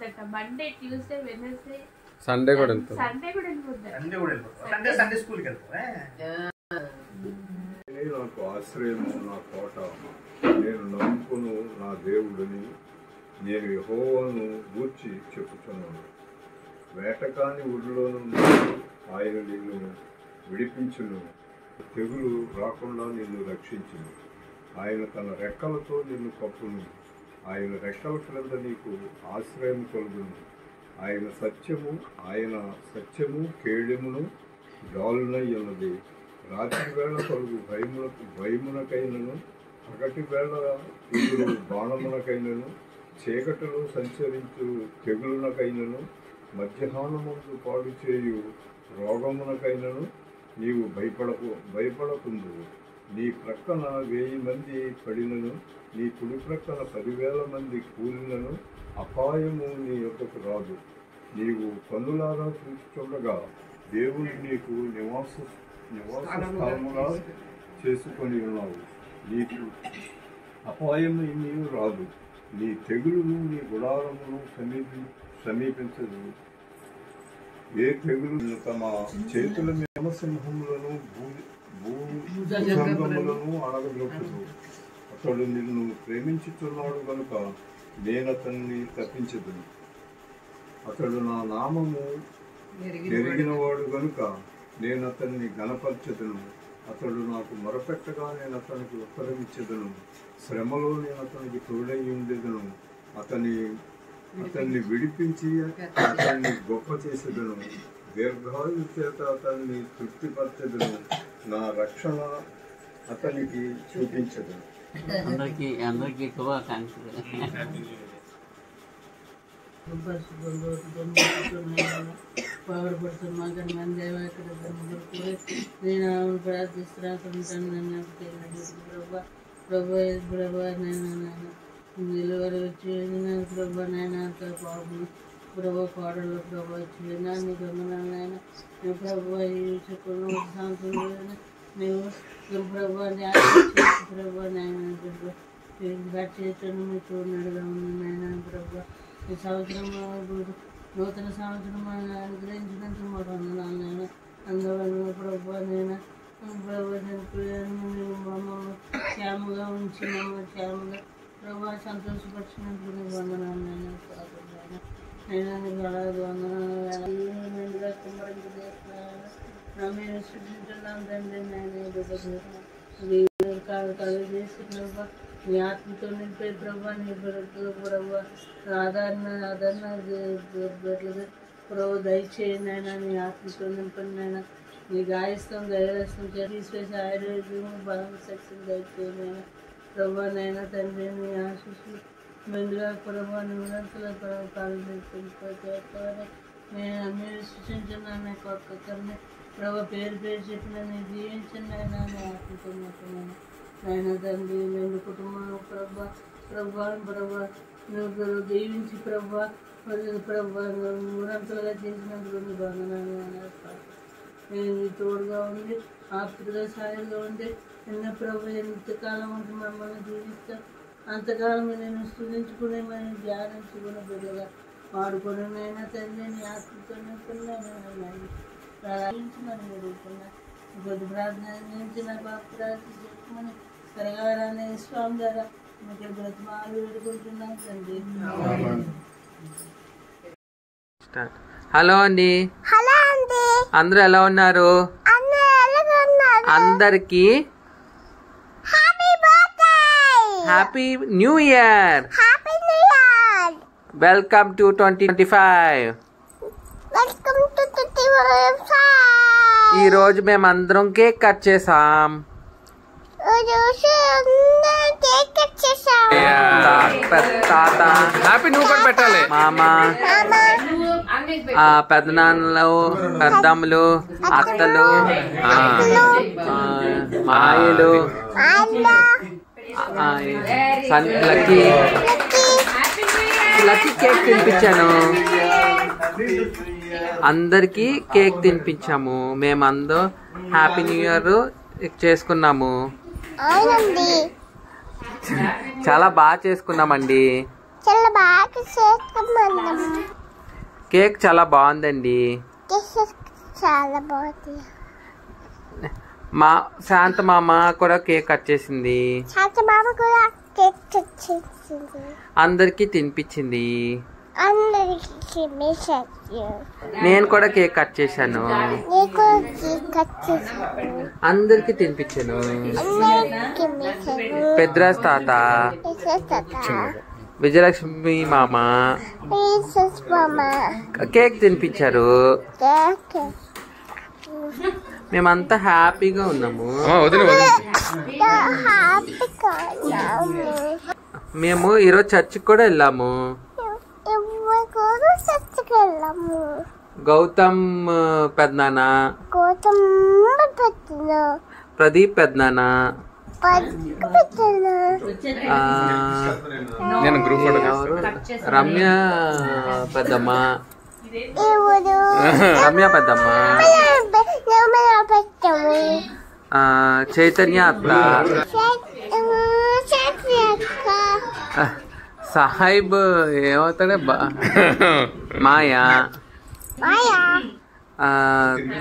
వెళ్ళిపోద్దట. Monday, Tuesday, Wednesday, Sunday కూడా వెళ్ళిపోద్ది. Sunday స్కూల్కి వెళ్తావా? నాకు ఆశ్రయము, నా కోట, నేను నమ్ముకును నా దేవుడిని, నేను యెహోవాను గూర్చి చెప్పుచున్నాను. వేటకాని ఊరిలో నుండి ఆయన నిన్ను విడిపించును, తెగులు రాకుండా నిన్ను రక్షించును. ఆయన తన రెక్కలతో నిన్ను కప్పును, ఆయన రెక్కల క్రింద నీకు ఆశ్రయం కలుగును. ఆయన సత్యము కేడెమును జాలునై ఉన్నది. రాత్రి వేళ కలుగు భయమునకైనను, పగటి వేళ ఎదురు బాణమునకైనను, చీకటిలో సంచరించు తెగులునకైనను, మధ్యాహ్నమందు పాడు చేయు రోగమునకైనను నీవు భయపడకుందు. నీ ప్రక్కన 1000 మంది పడినను, నీ కుడి ప్రక్కన 10,000 మంది కూలినను అపాయము నీ యొక్కకు రాదు. నీవు కన్నులారా చూస్తుండగా దేవుని నీకు నివాస స్థలముగా చేసుకొని ఉన్నావు. నీకు అపాయము నీవు రాదు, నీ తెగులును నీ గుడారమును సమీపించదు. ఏ తెగులు తమ చేతుల సింహములను భూజంగములను అడగదొక్కుదు. అతడు నిన్ను ప్రేమించుచున్నాడు కనుక నేనతన్ని తప్పించదును. అతడు నా నామము ఎరిగినవాడు కనుక నేను అతన్ని గణపరచెదను. అతడు నాకు మొరపెట్టగా నేను అతనికి ఉత్తరమిచ్చెదను. శ్రమలో నేను అతనికి తోడై ఉండేదను. అతన్ని విడిపించి అతన్ని గొప్ప చేసేదను. దీర్ఘాయు చేత అతన్ని తృప్తిపరచెదను. నా రక్షణ అతనికి చూపించదను. అందరికీ శుభాకాంక్షలు. పవర్పడుతున్నా కానీ మన దేవ ఇక్కడ నేను ఆమెను ప్రార్థిస్తున్నాను. ప్రభా నేను నిలువలు వచ్చి ప్రభా నాయన పాపం ప్రభా కోడలు ప్రభా వచ్చి నీకు వందనాలైనా నువ్వు ప్రభా ఈ సంవత్సరం నువ్వు ప్రభా ప్రభా నాయన చేతులను మీకు తోడుగా ఉంది నాయన ప్రభా. ఈ సంవత్సరం నూతన సంవత్సరం అనుగ్రహించినందుకు మాకు వందనాలు నాయన. అందువల్ల ప్రభా నేను మమ్మల్ని క్షేమంగా ఉంచి మమ్మల్ని క్షేమంగా ప్రభా సంతోషపరిచినందుకు నీకు వందనాలు నాయన. నేను నీకు అలాగే వందనాలు మెండుగా కుమ్మరించి చేస్తున్నాను. మేము సృష్టించున్నాం తండ్రి నాయన. కలుగు చేసి ప్రభా నీ ఆత్మతో నింపే ప్రభా నీ ప్రభా ఆదరణ ప్రభు దయచేయండి అయినా నీ ఆత్మతో నింపండి అయినా. నీ గాయస్థం ధైర్యస్థం తీసివేసి ఆయుర్వేదము బలం శక్తిని దయచేయండి అయినా ప్రభానైనా తండ్రి నీ ఆశీస్సు మెండుగా ప్రభా నిరంతర కాలు మీరు సృష్టించిన కొత్తని ప్రభా పేరు చెప్పిన నీ జీవించండి అయినా నీ ఆత్మతో నింపండి అయినా తండ్రి రెండు కుటుంబం ప్రభా నువ్వు దీవించి ప్రభా మూడంతలుగా చేసినందుకు నీ బంధనాలు నేను తోడుగా ఉండి ఆప్తుగా సాయంగా ఉండి నిన్న ప్రభు ఎంతకాలం ఉంటే మమ్మల్ని జీవిస్తా అంతకాలం నేను స్థుతించుకునే మనం ధ్యానించుకునే బిడ్డగా వాడుకుని నైనా తండ్రి నీ ఆత్మతో ప్రార్థించమని అడుగుతున్నా. కొద్ది ప్రార్థన నుంచి నాకు ప్రార్థన చేసుకోమని సరగారాన్ని స్వామి ద్వారా మీకు బ్రతమాలు వేడుకుంటున్నాం తండ్రి. హలో అండి, అందరూ ఎలా ఉన్నారు? అందరికి happy new year. Welcome to 2025. ఈ రోజు మేమందరం కేక్ కట్ చేసాం. తాత హ్యాపీ నువ్వు కూడా పెట్టాలి. మామ, పెద్దనాన్నలు, పెద్దమ్మలు, అత్తలు, మాయలు, లక్కీ కేక్ తినిపించాను. అందరికి కేక్ తినిపించాము. మేమందరం హ్యాపీ న్యూ ఇయర్ చేసుకున్నాము. చాలా బాగా చేసుకున్నామండి. చాలా బాగా చేస్తాం. కేక్ చాలా బాగుందండి. చాలా బాగుంది. మా శాంత మామ కూడా కేక్ కట్ చేసింది. శాంత మామ కూడా కేక్ కట్ చేసింది. అందరికి తినిపించింది. అందరికి నేను కూడా కేక్ కట్ చేశాను. అందరికి తినిపించాను. పెద్దరాజ్ తాత, విజయలక్ష్మి మామ కేక్ తినిపించారు. మేమంతా హ్యాపీగా ఉన్నాము. మేము ఈరోజు చర్చికి కూడా వెళ్ళాము. గౌతమ్ పెద్దనాన్న, ప్రదీప్ పెద్దనాన్న, రమ్య పెద్దమ్మ, చైతన్య అత్త, సాహిబ్ ఏమవుతాడే మాయా,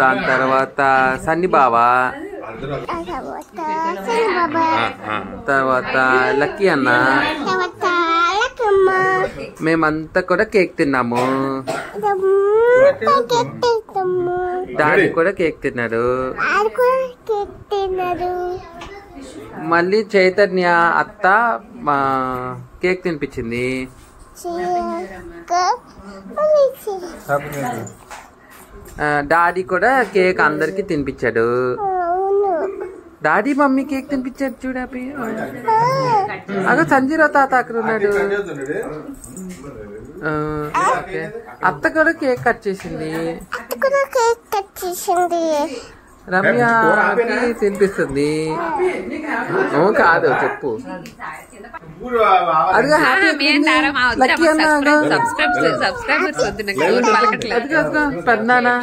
దాని తర్వాత సన్ని బావా, తర్వాత లక్కీ అన్న. మేమంతా కూడా కేక్ తిన్నాము. డాడీ కూడా కేక్ తిన్నాడు. మళ్ళీ చైతన్య అత్త కేక్ తినిపించింది. డాడీ కూడా కేక్ అందరికి తినిపించాడు. డాడీ మమ్మీ కేక్ తినిపించాడు చూడపి. అగో సంజీరావు తాత అక్కడ ఉన్నాడు. అత్త కూడా కేక్ కట్ చేసింది. రమ్యకి తినిపిస్తుంది. కాదు చెప్పు. అదిగో పెద్దనానా,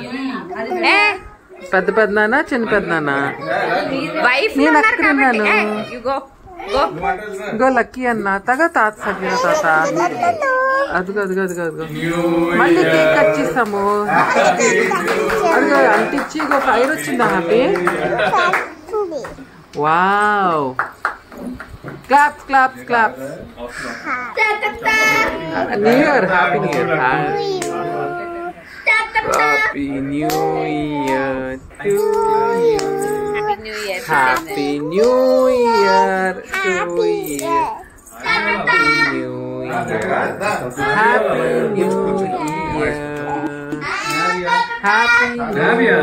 పెద్ద పెద్దనానా, చిన్న పెద్దనానా, నేను అక్కడ ఉన్నాను. గో లక్కీ అన్న తగా తాత సగ్గిన తాత. అదిగో అదిగో అదిగో అదిగో మళ్ళీ కేక్ కట్ చేస్తాము. అదిగో అంటించి ఇగో ఫైర్ వచ్చిందా happy. Wow, claps claps claps. New year, happy new year. Happy New Year to you. Happy New Year to you. Happy New Year. Happy New Year. Happy New Year.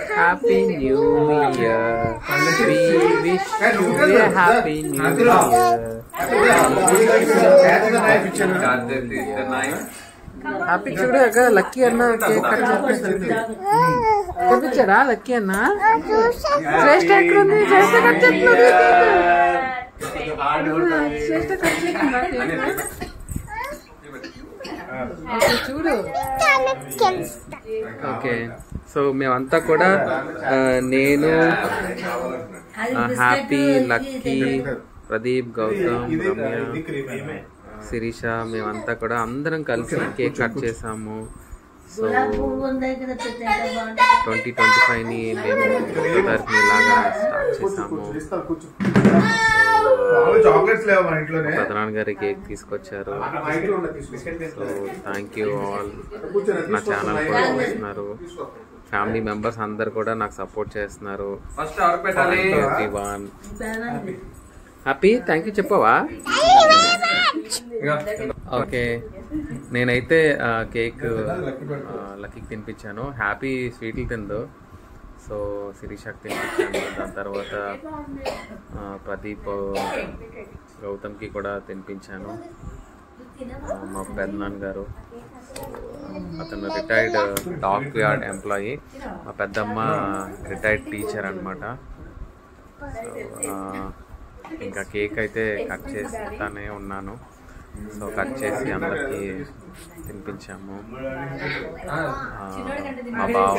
Happy New Year. Happy New Year. We wish you a Happy New Year. Happy చూడగా lucky అన్న cake cut చేపించాడా? Lucky అన్న శ్రేష్ఠ ఎక్కడ ఉంది? శ్రేష్ఠ cut చేస్తున్నారు. శ్రేష్ఠ cut చేస్తుందా చూడు. Okay, so మేమంతా కూడా నేను, హ్యాపీ, లక్కీ, ప్రదీప్, గౌతమ్, రమ్య, శిరీష మేమంతా కూడా అందరం కలిసి కేక్ కట్ చేసాము. సో 2025ని మేము ఇలాగా స్టార్ట్ చేసాము. పెదనాన్న గారి కేక్ తీసుకొచ్చారు. So thank you all. నా ఛానల్ కూడా చూస్తున్నారు. ఫ్యామిలీ మెంబర్స్ అందరు కూడా నాకు సపోర్ట్ చేస్తున్నారు. హ్యాపీ థ్యాంక్ యూ చెప్పవా? ఓకే, నేనైతే కేక్ లక్కీకి తినిపించాను. హ్యాపీ స్వీట్లు తిందో. సో శిరీషకి తినిపించాను. దాని తర్వాత ప్రదీప్, గౌతమ్కి కూడా తినిపించాను. మా పెద్దనాన్న గారు, అతను రిటైర్డ్ డాక్ యార్డ్ ఎంప్లాయీ. మా పెద్దమ్మ రిటైర్డ్ టీచర్ అనమాట. ఇంకా కేక్ అయితే కట్ చేస్తానే ఉన్నాను. సో కట్ చేసి అందరికి తినిపించాము. మా బావ,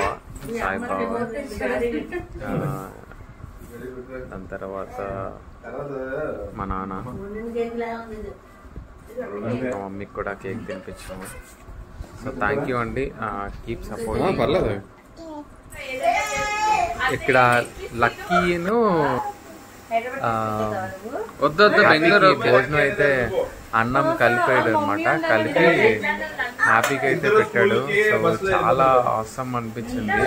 సాయి బావ, దాని తర్వాత మా నాన్న మా మమ్మీకి కూడా కేక్ తినిపించాము. సో థ్యాంక్ యూ అండి, కీప్ సపోర్ట్. పర్లేదు. ఇక్కడ లక్కీను వద్దొద్దు బెంగళూరు భోజనం అయితే అన్నం కలిపాడు అనమాట. కలిపి హ్యాపీగా అయితే పెట్టాడు. సో చాలా అవసరం అనిపించింది.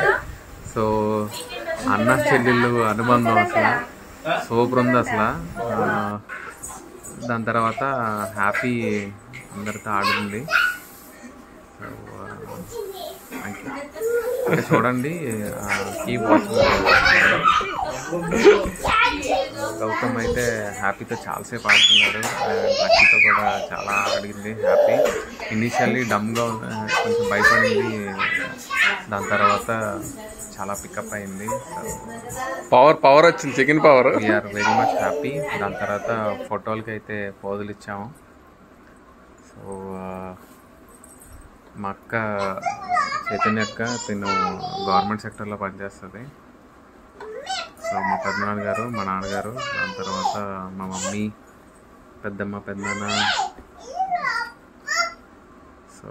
సో అన్న చెల్లెళ్ళు అనుబంధం అసలు సూపర్ ఉంది అసలు. దాని తర్వాత హ్యాపీ అందరితో ఆడింది. సో ఇక్కడ చూడండి, కీప్ వాచింగ్. గౌతమ్ అయితే హ్యాపీతో చాలాసేపు ఆడుతున్నాడు. లక్కీతో కూడా చాలా ఆడింది హ్యాపీ. ఇనీషియల్లీ డమ్గా కొంచెం భయపడింది, దాని తర్వాత చాలా పికప్ అయింది. పవర్ వచ్చింది, chicken power. We are very much happy. దాని తర్వాత ఫోటోలకి అయితే పోజులు ఇచ్చాము. సో మా అక్క చైతన్య అక్క, తిను గవర్నమెంట్ సెక్టర్లో పనిచేస్తుంది. సో మా పెద్దనాన్న గారు, మా నాన్నగారు, దాని తర్వాత మా మమ్మీ, పెద్దమ్మ, పెద్దనాన్న. సో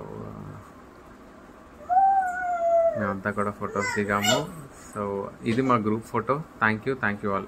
మేమంతా కూడా ఫొటోస్ దిగాము. సో ఇది మా group photo. Thank you all.